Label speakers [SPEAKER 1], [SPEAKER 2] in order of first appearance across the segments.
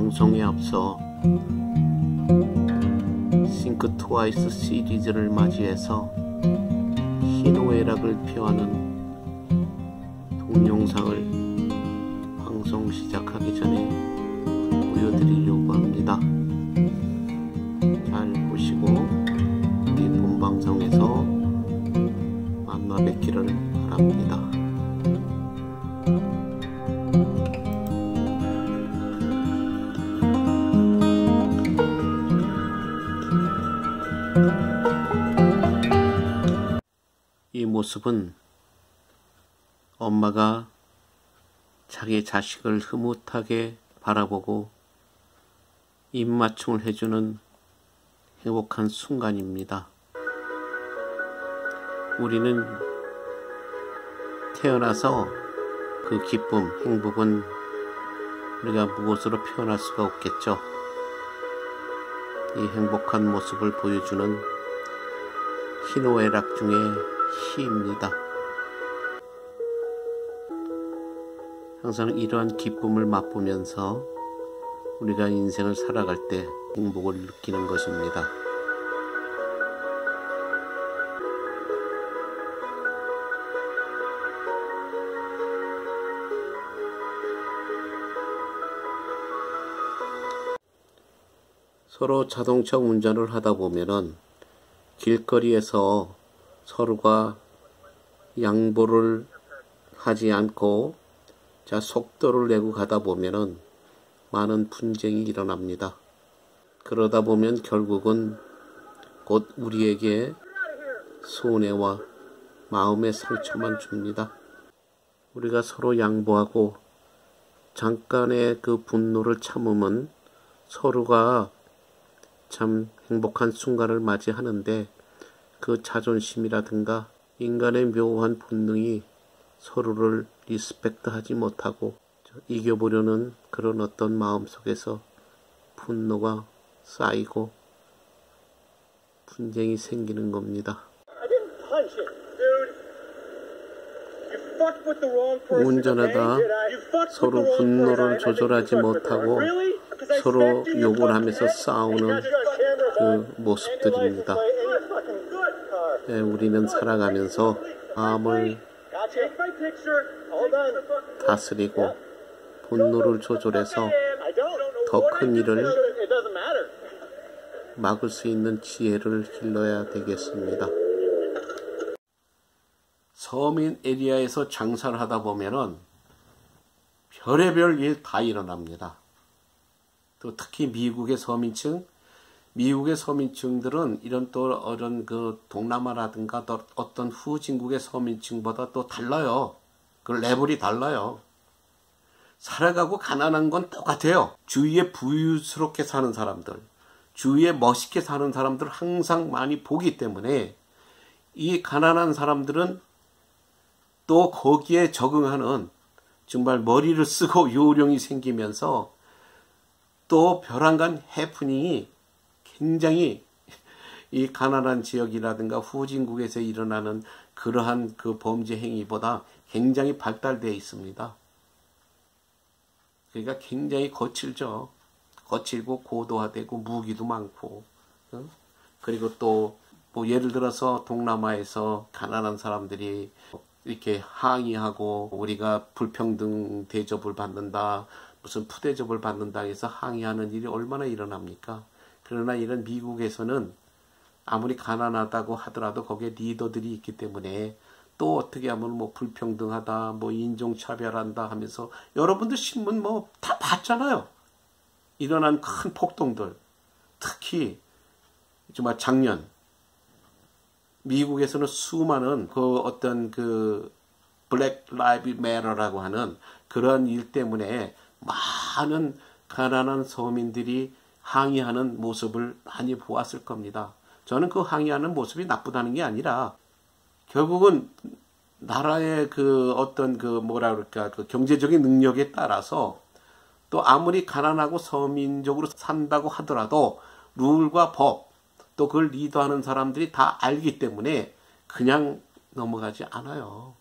[SPEAKER 1] 방송에 앞서 싱크 트와이스 시리즈를 맞이해서 희노애락을 표하는 동영상을 방송 시작하기 전에 보여드리려고 합니다. 잘 보시고 우리 본방송에서 만나 뵙기를 바랍니다. 이 모습은 엄마가 자기 자식을 흐뭇하게 바라보고 입맞춤을 해주는 행복한 순간입니다. 우리는 태어나서 그 기쁨, 행복은 우리가 무엇으로 표현할 수가 없겠죠. 이 행복한 모습을 보여주는 희노애락 중의 희입니다. 항상 이러한 기쁨을 맛보면서 우리가 인생을 살아갈 때 행복을 느끼는 것입니다. 서로 자동차 운전을 하다 보면은 길거리에서 서로가 양보를 하지 않고 속도를 내고 가다 보면은 많은 분쟁이 일어납니다. 그러다 보면 결국은 곧 우리에게 손해와 마음의 상처만 줍니다. 우리가 서로 양보하고 잠깐의 그 분노를 참으면 서로가 참 행복한 순간을 맞이하는데, 그 자존심이라든가 인간의 묘한 본능이 서로를 리스펙트하지 못하고 이겨보려는 그런 어떤 마음 속에서 분노가 쌓이고 분쟁이 생기는 겁니다. 운전하다 서로 분노를 조절하지 못하고 서로 욕을 하면서 싸우는 그 모습들입니다. 우리는 살아가면서 마음을 다스리고 분노를 조절해서 더 큰 일을 막을 수 있는 지혜를 길러야 되겠습니다. 서민 에리아에서 장사를 하다 보면은 별의별 일 다 일어납니다. 또 특히 미국의 서민층들은 이런 그 동남아라든가 또 어떤 후진국의 서민층보다 또 달라요. 그 레벨이 달라요. 살아가고 가난한 건 똑같아요. 주위에 부유스럽게 사는 사람들, 주위에 멋있게 사는 사람들 항상 많이 보기 때문에 이 가난한 사람들은 또 거기에 적응하는 정말 머리를 쓰고 요령이 생기면서 또 벼랑간 해프닝이 굉장히 이 가난한 지역이라든가 후진국에서 일어나는 그러한 그 범죄 행위보다 굉장히 발달되어 있습니다. 그러니까 굉장히 거칠죠. 거칠고 고도화되고 무기도 많고, 그리고 또 뭐 예를 들어서 동남아에서 가난한 사람들이 이렇게 항의하고 우리가 불평등 대접을 받는다, 무슨 푸대접을 받는다 해서 항의하는 일이 얼마나 일어납니까? 그러나 이런 미국에서는 아무리 가난하다고 하더라도 거기에 리더들이 있기 때문에 또 어떻게 하면 뭐 불평등하다, 뭐 인종차별한다 하면서 여러분들 신문 뭐 다 봤잖아요. 일어난 큰 폭동들. 특히 정말 작년 미국에서는 수많은 그 어떤 그 블랙 라이브 매터라고 하는 그런 일 때문에 많은 가난한 서민들이 항의하는 모습을 많이 보았을 겁니다. 저는 그 항의하는 모습이 나쁘다는 게 아니라 결국은 나라의 그 어떤 그 뭐라 그럴까 그 경제적인 능력에 따라서 또 아무리 가난하고 서민적으로 산다고 하더라도 룰과 법 또 그걸 리더하는 사람들이 다 알기 때문에 그냥 넘어가지 않아요.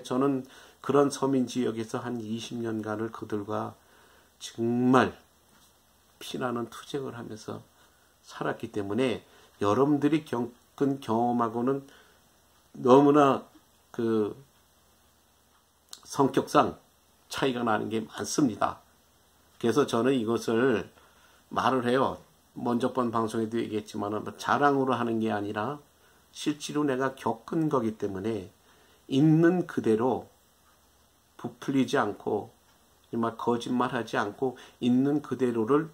[SPEAKER 1] 저는 그런 서민 지역에서 한 20년간을 그들과 정말 피나는 투쟁을 하면서 살았기 때문에 여러분들이 겪은 경험하고는 너무나 그 성격상 차이가 나는 게 많습니다. 그래서 저는 이것을 말을 해요. 먼저 번 방송에도 얘기했지만 자랑으로 하는 게 아니라 실제로 내가 겪은 거기 때문에 있는 그대로 부풀리지 않고 정말 거짓말하지 않고 있는 그대로를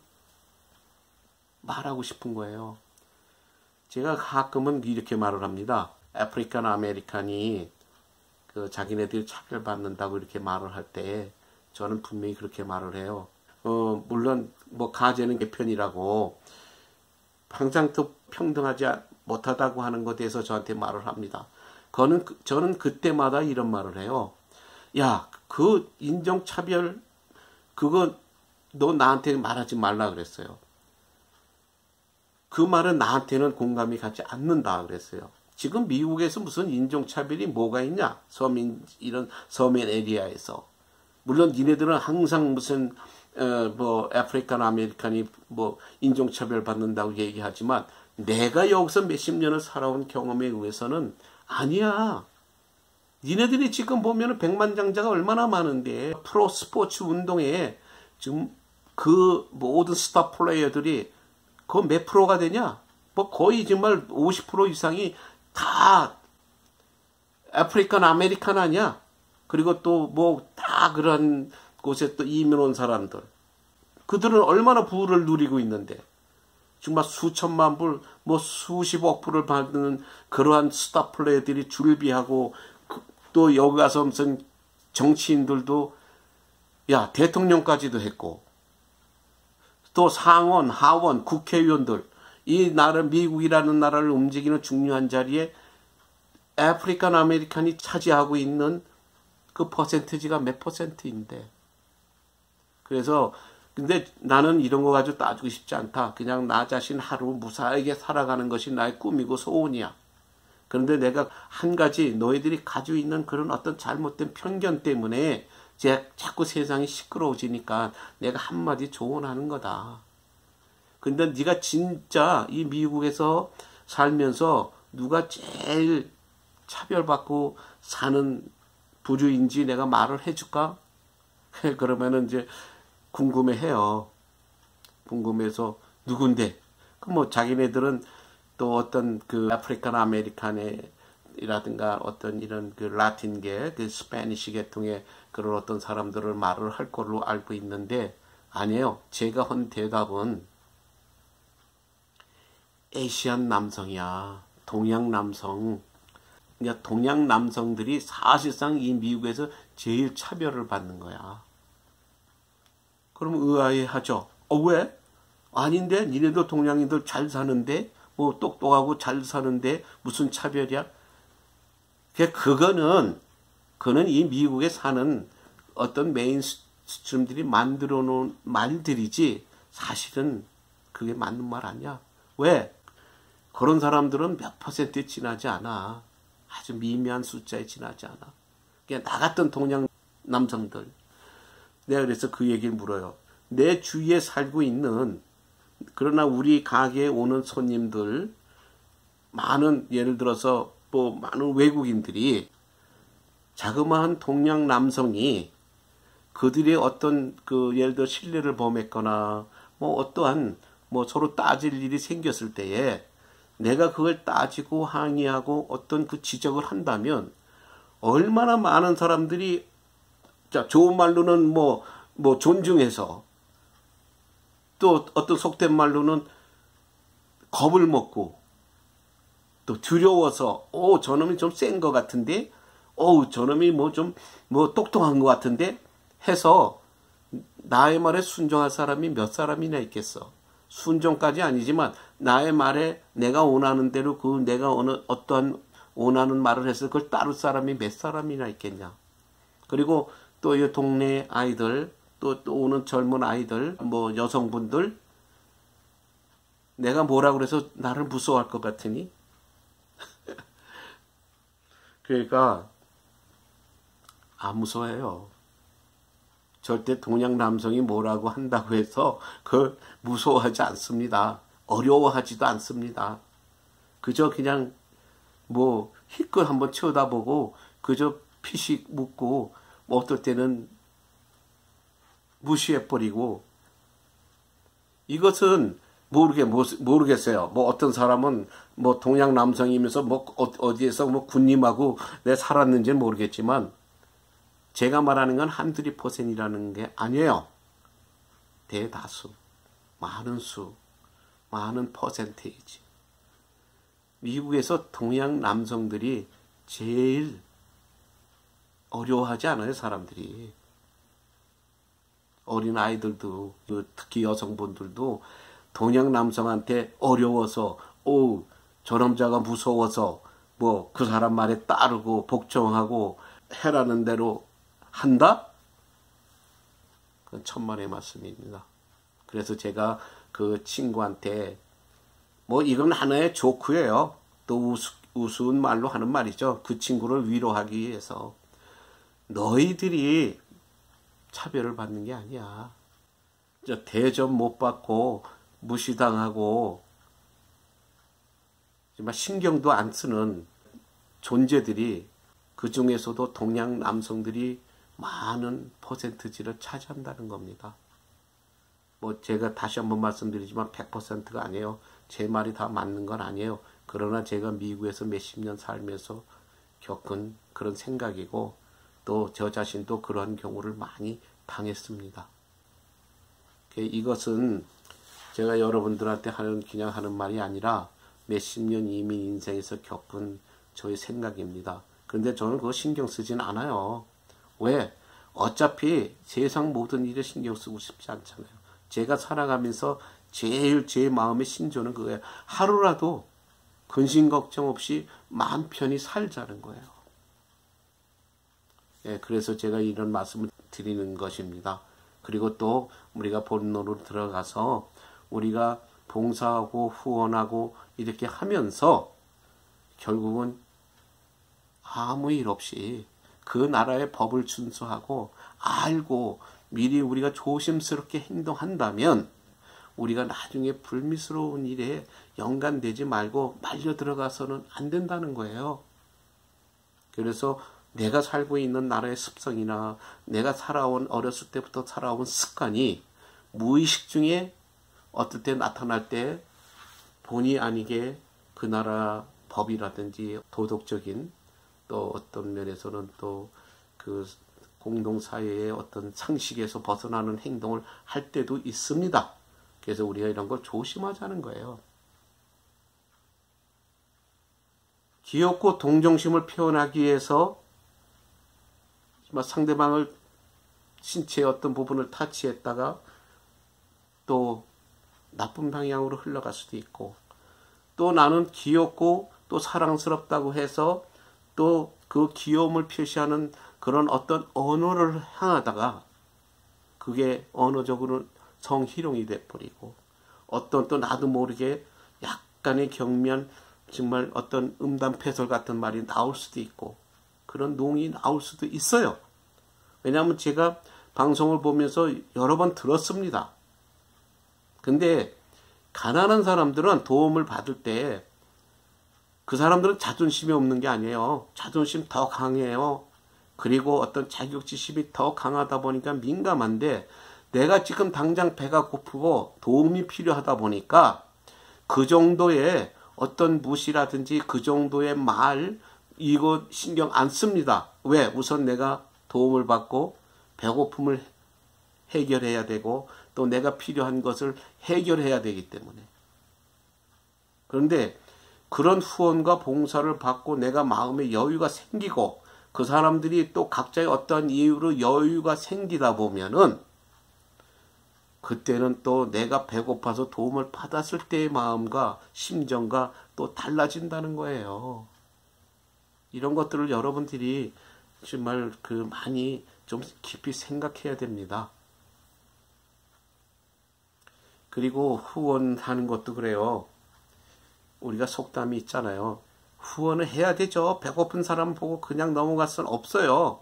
[SPEAKER 1] 말하고 싶은 거예요. 제가 가끔은 이렇게 말을 합니다. 아프리칸 아메리칸이 그 자기네들이 차별받는다고 이렇게 말을 할 때 저는 분명히 그렇게 말을 해요. 물론 뭐 가제는 개편이라고 항상 또 평등하지 못하다고 하는 것에 대해서 저한테 말을 합니다. 저는 그때마다 이런 말을 해요. 야, 그 인종차별 그거 너 나한테 말하지 말라 그랬어요. 그 말은 나한테는 공감이 가지 않는다 그랬어요. 지금 미국에서 무슨 인종차별이 뭐가 있냐? 이런 서민 에리아에서. 물론 니네들은 항상 무슨 뭐 아프리칸 아메리칸이 뭐 인종차별 받는다고 얘기하지만 내가 여기서 몇십 년을 살아온 경험에 의해서는 아니야. 니네들이 지금 보면은 백만장자가 얼마나 많은데 프로 스포츠 운동에 지금 그 모든 스타 플레이어들이 그 몇 프로가 되냐? 뭐 거의 정말 50% 이상이 다 아프리칸 아메리칸 아니야? 그리고 또 뭐 다 그런 곳에 또 이민 온 사람들. 그들은 얼마나 부를 누리고 있는데. 정말 수천만 불, 뭐 수십억 불을 받는 그러한 스타 플레이들이 줄비하고 또 여기 가서 무슨 정치인들도 야 대통령까지도 했고 또 상원, 하원, 국회의원들 이 나라 미국이라는 나라를 움직이는 중요한 자리에 아프리칸 아메리칸이 차지하고 있는 그 퍼센티지가 몇 퍼센트인데 그래서 근데 나는 이런 거 가지고 따지고 싶지 않다. 그냥 나 자신 하루 무사하게 살아가는 것이 나의 꿈이고 소원이야. 그런데 내가 한 가지 너희들이 가지고 있는 그런 어떤 잘못된 편견 때문에 자꾸 세상이 시끄러워지니까 내가 한마디 조언하는 거다. 근데 네가 진짜 이 미국에서 살면서 누가 제일 차별받고 사는 부류인지 내가 말을 해줄까? 그러면은 이제 궁금해해요. 궁금해서 누군데? 그 뭐 자기네들은 또 어떤 그 아프리칸 아메리칸이라든가 어떤 이런 그 라틴계, 그 스페니시 계통의 그런 어떤 사람들을 말을 할 걸로 알고 있는데 아니에요. 제가 한 대답은 아시안 남성이야. 동양 남성. 그러니까 동양 남성들이 사실상 이 미국에서 제일 차별을 받는 거야. 그럼 의아해하죠. 왜? 아닌데 니네도 동양인들 잘 사는데 뭐 똑똑하고 잘 사는데 무슨 차별이야? 그거는 이 미국에 사는 어떤 메인스트림들이 만들어 놓은 말들이지 사실은 그게 맞는 말 아니야. 왜? 그런 사람들은 몇 퍼센트에 지나지 않아. 아주 미미한 숫자에 지나지 않아. 그냥 나 같은 동양 남성들. 내가 그래서 그 얘기를 물어요. 내 주위에 살고 있는 그러나 우리 가게에 오는 손님들 많은 예를 들어서 뭐 많은 외국인들이 자그마한 동양 남성이 그들의 어떤 그 예를 들어 신뢰를 범했거나 뭐 어떠한 뭐 서로 따질 일이 생겼을 때에 내가 그걸 따지고 항의하고 어떤 그 지적을 한다면 얼마나 많은 사람들이 자 좋은 말로는 뭐 존중해서 또 어떤 속된 말로는 겁을 먹고 또 두려워서 저놈이 좀 센 것 같은데 저놈이 뭐 똑똑한 것 같은데 해서 나의 말에 순종할 사람이 몇 사람이나 있겠어. 순종까지 아니지만 나의 말에 내가 원하는 대로 내가 어떠한 원하는 말을 해서 그걸 따를 사람이 몇 사람이나 있겠냐. 그리고 또 이 동네 아이들 또 오는 젊은 아이들 뭐 여성분들 내가 뭐라 그래서 나를 무서워할 것 같으니 그러니까 안 무서워해요. 절대 동양 남성이 뭐라고 한다고 해서 그 무서워하지 않습니다. 어려워하지도 않습니다. 그저 그냥 뭐 희끗 한번 쳐다보고 그저 피식 묻고 뭐 어떨 때는 무시해버리고, 이것은 모르겠어요. 뭐 어떤 사람은 뭐 동양 남성이면서 뭐 어디에서 뭐 군님하고 내 살았는지는 모르겠지만, 제가 말하는 건 한두 퍼센트이라는 게 아니에요. 대다수, 많은 퍼센테이지. 미국에서 동양 남성들이 제일 어려워하지 않아요, 사람들이. 어린 아이들도, 특히 여성분들도 동양 남성한테 어려워서, 저 남자가 무서워서 뭐 그 사람 말에 따르고 복종하고 해라는 대로 한다? 그건 천만의 말씀입니다. 그래서 제가 그 친구한테, 뭐 이건 하나의 조크예요. 또 우스운 말로 하는 말이죠. 그 친구를 위로하기 위해서. 너희들이 차별을 받는 게 아니야. 대접 못 받고 무시당하고 정말 신경도 안 쓰는 존재들이, 그 중에서도 동양 남성들이 많은 퍼센트지를 차지한다는 겁니다. 뭐 제가 다시 한번 말씀드리지만 100%가 아니에요. 제 말이 다 맞는 건 아니에요. 그러나 제가 미국에서 몇십 년 살면서 겪은 그런 생각이고, 또 저 자신도 그런 경우를 많이 당했습니다. 이것은 제가 여러분들한테 그냥 하는 말이 아니라 몇십 년 이민 인생에서 겪은 저의 생각입니다. 그런데 저는 그거 신경 쓰진 않아요. 왜? 어차피 세상 모든 일에 신경 쓰고 싶지 않잖아요. 제가 살아가면서 제일 제 마음의 신조는 그거예요. 하루라도 근심 걱정 없이 마음 편히 살자는 거예요. 그래서 제가 이런 말씀을 드리는 것입니다. 그리고 또 우리가 본론으로 들어가서 우리가 봉사하고 후원하고 이렇게 하면서 결국은 아무 일 없이 그 나라의 법을 준수하고 알고 미리 우리가 조심스럽게 행동한다면 우리가 나중에 불미스러운 일에 연관되지 말고 말려 들어가서는 안 된다는 거예요. 그래서 내가 살고 있는 나라의 습성이나 내가 어렸을 때부터 살아온 습관이 무의식 중에 어떨 때 나타날 때 본의 아니게 그 나라 법이라든지 도덕적인, 또 어떤 면에서는 또 그 공동사회의 어떤 상식에서 벗어나는 행동을 할 때도 있습니다. 그래서 우리가 이런 걸 조심하자는 거예요. 귀엽고 동정심을 표현하기 위해서 상대방을 신체의 어떤 부분을 타치했다가 또 나쁜 방향으로 흘러갈 수도 있고, 또 나는 귀엽고 또 사랑스럽다고 해서 또 그 귀여움을 표시하는 그런 어떤 언어를 향하다가 그게 언어적으로 성희롱이 돼버리고, 어떤 또 나도 모르게 약간의 경미한 정말 어떤 음담패설 같은 말이 나올 수도 있고, 그런 농이 나올 수도 있어요. 왜냐하면 제가 방송을 보면서 여러 번 들었습니다. 근데 가난한 사람들은 도움을 받을 때 그 사람들은 자존심이 없는 게 아니에요. 자존심 더 강해요. 그리고 어떤 자격지심이 더 강하다 보니까 민감한데, 내가 지금 당장 배가 고프고 도움이 필요하다 보니까 그 정도의 어떤 무시라든지 그 정도의 말, 이거 신경 안 씁니다. 왜? 우선 내가 도움을 받고 배고픔을 해결해야 되고 또 내가 필요한 것을 해결해야 되기 때문에. 그런데 그런 후원과 봉사를 받고 내가 마음에 여유가 생기고 그 사람들이 또 각자의 어떤 이유로 여유가 생기다 보면은 그때는 또 내가 배고파서 도움을 받았을 때의 마음과 심정과 또 달라진다는 거예요. 이런 것들을 여러분들이 정말 많이 좀 깊이 생각해야 됩니다. 그리고 후원하는 것도 그래요. 우리가 속담이 있잖아요. 후원을 해야 되죠. 배고픈 사람 보고 그냥 넘어갈 수는 없어요.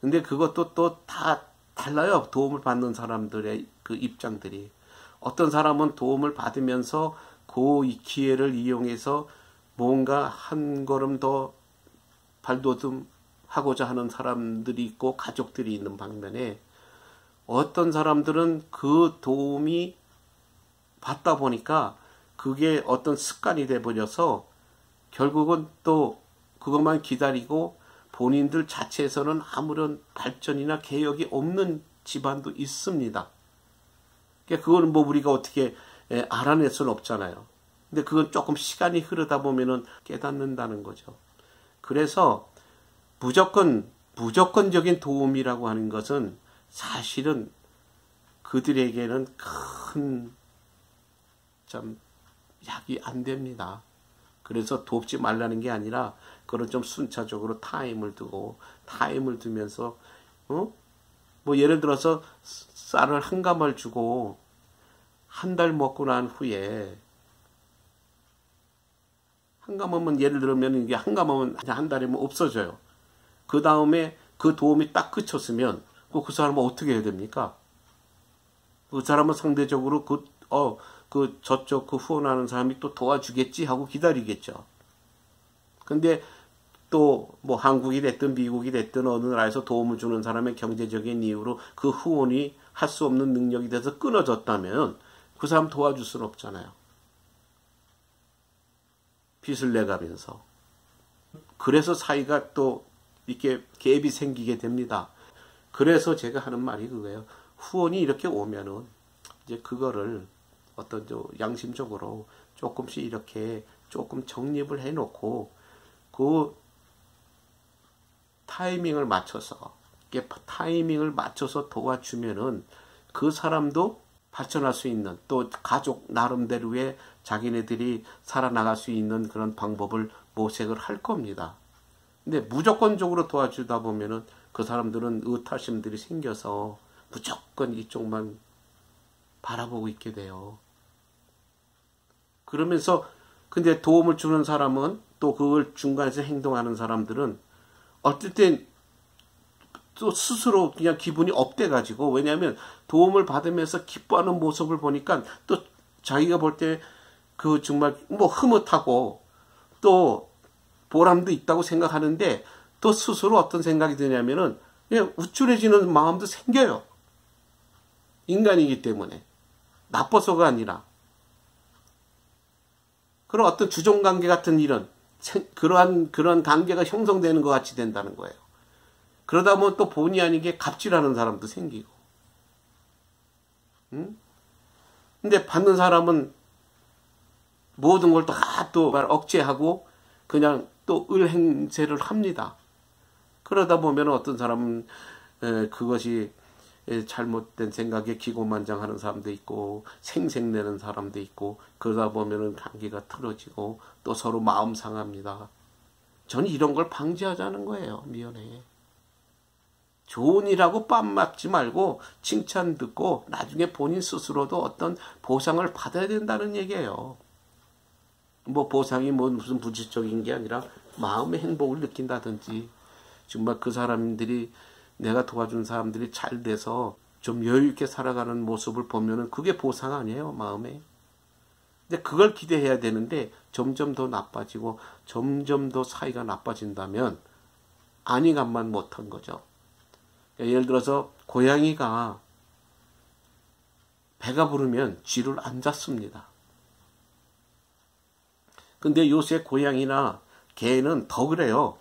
[SPEAKER 1] 근데 그것도 또 다 달라요. 도움을 받는 사람들의 그 입장들이. 어떤 사람은 도움을 받으면서 그 기회를 이용해서 뭔가 한 걸음 더 발돋움하고자 하는 사람들이 있고 가족들이 있는 반면에, 어떤 사람들은 그 도움이 받다 보니까 그게 어떤 습관이 돼버려서 결국은 또 그것만 기다리고 본인들 자체에서는 아무런 발전이나 개혁이 없는 집안도 있습니다. 그러니까 그거는 뭐 우리가 어떻게 알아낼 수는 없잖아요. 근데 그건 조금 시간이 흐르다 보면은 깨닫는다는 거죠. 그래서 무조건적인 도움이라고 하는 것은 사실은 그들에게는 큰 참 약이 안 됩니다. 그래서 돕지 말라는 게 아니라 그런 좀 순차적으로 타임을 두면서 뭐 예를 들어서 쌀을 한 가마를 주고 한 달 먹고 난 후에, 한 가마면 예를 들면 이게 한 가마면 한 달이면 없어져요. 그 다음에 그 도움이 딱 그쳤으면 그 사람은 어떻게 해야 됩니까? 그 사람은 상대적으로 저쪽 그 후원하는 사람이 또 도와주겠지 하고 기다리겠죠. 근데 또 뭐 한국이 됐든 미국이 됐든 어느 나라에서 도움을 주는 사람의 경제적인 이유로 그 후원이 할 수 없는 능력이 돼서 끊어졌다면 그 사람 도와줄 수는 없잖아요. 빚을 내가면서. 그래서 사이가 또 이렇게 갭이 생기게 됩니다. 그래서 제가 하는 말이 그거예요. 후원이 이렇게 오면은 이제 그거를 어떤 양심적으로 조금씩 이렇게 조금 정립을 해놓고 그 타이밍을 맞춰서 도와주면은 그 사람도 발전할 수 있는, 또 가족 나름대로의 자기네들이 살아나갈 수 있는 그런 방법을 모색을 할 겁니다. 근데 무조건적으로 도와주다 보면은 그 사람들은 의타심들이 생겨서 무조건 이쪽만 바라보고 있게 돼요. 그러면서 근데 도움을 주는 사람은, 또 그걸 중간에서 행동하는 사람들은 어떨 땐 또 스스로 그냥 기분이 업돼가지고, 왜냐하면 도움을 받으면서 기뻐하는 모습을 보니까 또 자기가 볼 때 그 정말 뭐 흐뭇하고 또 보람도 있다고 생각하는데, 또 스스로 어떤 생각이 드냐면은 그냥 우쭐해지는 마음도 생겨요. 인간이기 때문에. 나빠서가 아니라. 그런 어떤 주종관계 같은 그런 관계가 형성되는 것 같이 된다는 거예요. 그러다 보면 또 본의 아니게 갑질하는 사람도 생기고. 근데 받는 사람은 모든 걸 또 억제하고 그냥 또 을행세를 합니다. 그러다 보면 어떤 사람은 그것이 잘못된 생각에 기고만장하는 사람도 있고 생색내는 사람도 있고, 그러다 보면은 관계가 틀어지고 또 서로 마음 상합니다. 저는 이런 걸 방지하자는 거예요. 미연에. 좋은 일하고 빰 맞지 말고 칭찬 듣고 나중에 본인 스스로도 어떤 보상을 받아야 된다는 얘기예요. 뭐 보상이 뭐 무슨 물질적인 게 아니라 마음의 행복을 느낀다든지, 정말 그 사람들이, 내가 도와준 사람들이 잘 돼서 좀 여유 있게 살아가는 모습을 보면은 그게 보상 아니에요, 마음에. 근데 그걸 기대해야 되는데 점점 더 나빠지고 점점 더 사이가 나빠진다면 안위감만 못한 거죠. 예를 들어서 고양이가 배가 부르면 쥐를 안 잡습니다. 근데 요새 고양이나 개는 더 그래요.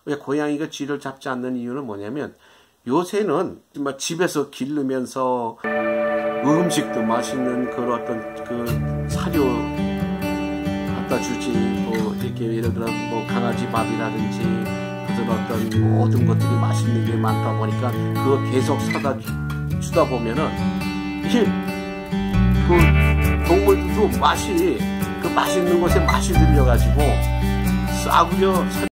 [SPEAKER 1] 왜 고양이가 쥐를 잡지 않는 이유는 뭐냐면, 요새는 정말 집에서 기르면서 음식도 맛있는 그런 어떤 그 사료 갖다 주지, 뭐 이렇게 예를 들어 뭐 강아지 밥이라든지 그런 어떤 모든 것들이 맛있는 게 많다 보니까 그거 계속 사다 주다 보면은 이게 그 동물들도 그 맛있는 것에 맛이 들려가지고 싸구려